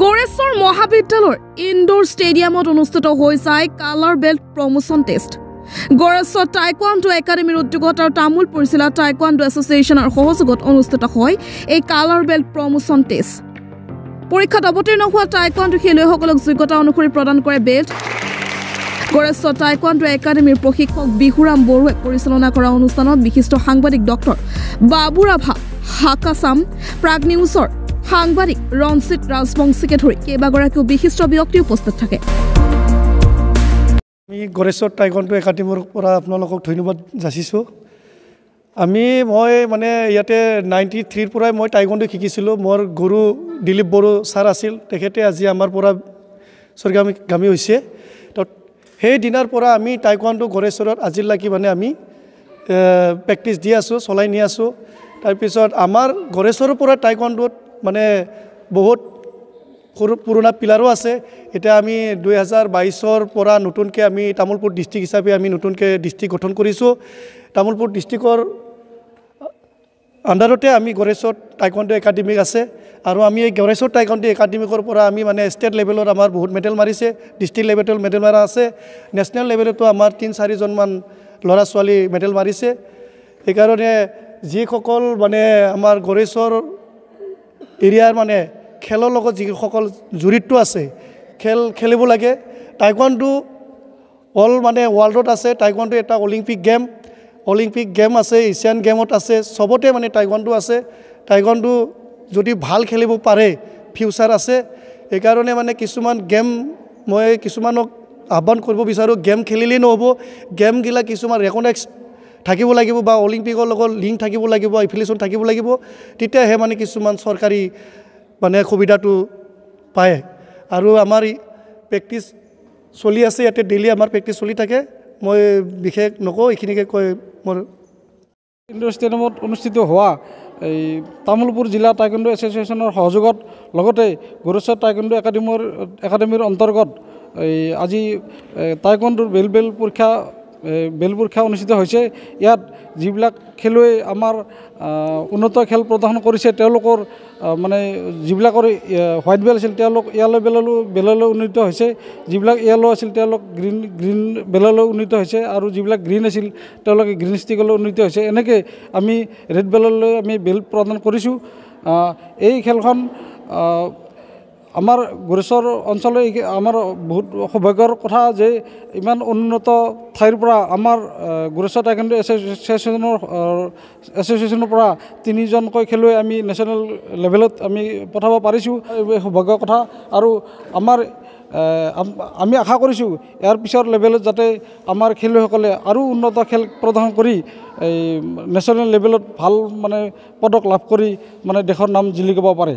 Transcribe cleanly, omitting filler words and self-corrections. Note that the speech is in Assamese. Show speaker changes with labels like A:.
A: গড়েশ্বৰ মহাবিদ্যালয়ৰ ইনডোৰ ষ্টেডিয়ামত অনুষ্ঠিত হৈছে কালাৰ বেল্ট প্ৰমোচন টেষ্ট। গড়েশ্বৰ টাইকোৱাণ্ডো একাডেমীৰ উদ্যোগত আৰু তামোলপুৰ জিলা টাইকোৱাণ্ডো এছ'চিয়েশ্যনৰ সহযোগত অনুষ্ঠিত হয় এই কালাৰ বেল্ট প্ৰমোচন টেষ্ট। পৰীক্ষাত অৱতীৰ্ণ হোৱা টাইকোৱাণ্ডো খেলুৱৈসকলক যোগ্যতা অনুসৰি প্ৰদান কৰে বেল্ট। গড়েশ্বৰ টাইকোৱাণ্ডো একাডেমীৰ প্ৰশিক্ষক বিহুৰাম বড়োৱে পৰিচালনা কৰা অনুষ্ঠানত বিশিষ্ট সাংবাদিক ডক্টৰ বাবুৰাভা হাকাচাম, প্ৰাগ নিউজৰ সাংবাদিক ৰঞ্জিত ৰাজবংশীকে ধৰি কেইবাগৰাকীও বিশিষ্ট ব্যক্তি উপস্থিত থাকে।
B: আমি গড়েশ্বৰ টাইকোৱাণ্ডো একাডেমীৰ পৰা আপোনালোকক ধন্যবাদ যাচিছোঁ। মই মানে ইয়াতে 93 পৰাই মই টাইকোৱাণ্ডো শিকিছিলোঁ। মোৰ গুৰু দিলীপ বড়ো ছাৰ আছিল, তেখেতে আজি আমাৰ পৰা স্বৰ্গগামী হৈছে। তো সেই দিনাৰ পৰা আমি টাইকোৱাণ্ডো গড়েশ্বৰত আজিলৈকে মানে আমি প্ৰেক্টিছ দি আছোঁ, চলাই নি আছোঁ। তাৰপিছত আমাৰ গড়েশ্বৰৰ পৰা টাইকোৱাণ্ডোত মানে বহুত পুৰণা প্লেয়াৰো আছে। এতিয়া আমি 2022 পৰা নতুনকৈ আমি তামোলপুৰ ডিষ্ট্ৰিক্ট হিচাপে আমি নতুনকৈ ডিষ্ট্ৰিক্ট গঠন কৰিছোঁ। তামোলপুৰ ডিষ্ট্ৰিক্টৰ আণ্ডাৰতে আমি গড়েশ্বৰ টাইকোৱাণ্ডো একাডেমী আছে আৰু আমি এই গড়েশ্বৰ টাইকোৱাণ্ডো একাডেমীৰ পৰা আমি মানে ষ্টেট লেভেলত আমাৰ বহুত মেডেল মাৰিছে, ডিষ্ট্ৰিক্ট লেভেলত মেডেল মাৰা আছে, নেশ্যনেল লেভেলতো আমাৰ 3-4জনমান ল'ৰা ছোৱালী মেডেল মাৰিছে। সেইকাৰণে যিসকল মানে আমাৰ গড়েশ্বৰ এৰিয়াৰ মানে খেলৰ লগত যিসকল জড়িত আছে, খেলিব লাগে। টাইকোৱাণ্ডো মানে ৱৰ্ল্ডত আছে। টাইকোৱাণ্ডো এটা অলিম্পিক গেম আছে, এছিয়ান গেমত আছে, চবতে মানে টাইকোৱাণ্ডো আছে। টাইকোৱাণ্ডো যদি ভাল খেলিব পাৰে ফিউচাৰ আছে। সেইকাৰণে মানে কিছুমান গেম মই কিছুমানক আহ্বান কৰিব বিচাৰোঁ, গেম খেলিলেই নহ'ব, গেমগিলা কিছুমান ৰেকগনাইজ থাকিব লাগিব বা অলিম্পিকৰ লগত লিংক থাকিব লাগিব, এফিলিয়েশ্যন থাকিব লাগিব, তেতিয়াহে মানে কিছুমান চৰকাৰী মানে সুবিধাটো পায়। আৰু আমাৰ প্ৰেক্টিছ চলি আছে, ইয়াতে ডেইলি আমাৰ প্ৰেক্টিছ চলি থাকে। মই বিশেষ নকওঁ, এইখিনিকে কৈ মোৰ
C: ইনডোৰ ষ্টেডিয়ামত অনুষ্ঠিত হোৱা এই তামোলপুৰ জিলা টাইকোৱাণ্ডো এছ'চিয়েশ্যনৰ সহযোগত লগতে গড়েশ্বৰ টাইকোৱাণ্ডো একাডেমীৰ অন্তৰ্গত আজি টাইকোৱাণ্ডোৰ বেল পৰীক্ষা অনুষ্ঠিত হৈছে। ইয়াত যিবিলাক খেলুৱৈ আমাৰ উন্নত খেল প্ৰদৰ্শন কৰিছে, তেওঁলোকৰ মানে যিবিলাকৰ হোৱাইট বেল্ট আছিল তেওঁলোক য়েল্ল' বেললৈ উন্নীত হৈছে, যিবিলাক য়েল্ল' আছিল তেওঁলোক গ্ৰীণ বেললৈ উন্নীত হৈছে, আৰু যিবিলাক গ্ৰীণ আছিল তেওঁলোকে গ্ৰীণ ষ্টিকলৈ উন্নীত হৈছে। এনেকৈ আমি ৰেড বেললৈ আমি বেল্ট প্ৰদান কৰিছোঁ। এই খেলখন আমাৰ গড়েশ্বৰ অঞ্চলৰ আমাৰ বহুত সৌভাগ্যৰ কথা যে ইমান উন্নত ঠাইৰ পৰা আমাৰ গড়েশ্বৰ টাইকোৱাণ্ডো এছ'চিয়েশ্যনৰ পৰা 3জনকৈ খেলুৱৈ আমি নেশ্যনেল লেভেলত আমি পঠাব পাৰিছোঁ। এই সৌভাগ্যৰ কথা। আৰু আমি আশা কৰিছোঁ ইয়াৰ পিছৰ লেভেলত যাতে আমাৰ খেলুৱৈসকলে আৰু উন্নত খেল প্ৰদৰ্শন কৰি এই নেশ্যনেল লেভেলত ভাল মানে পদক লাভ কৰি মানে দেশৰ নাম জিলিকাব পাৰে।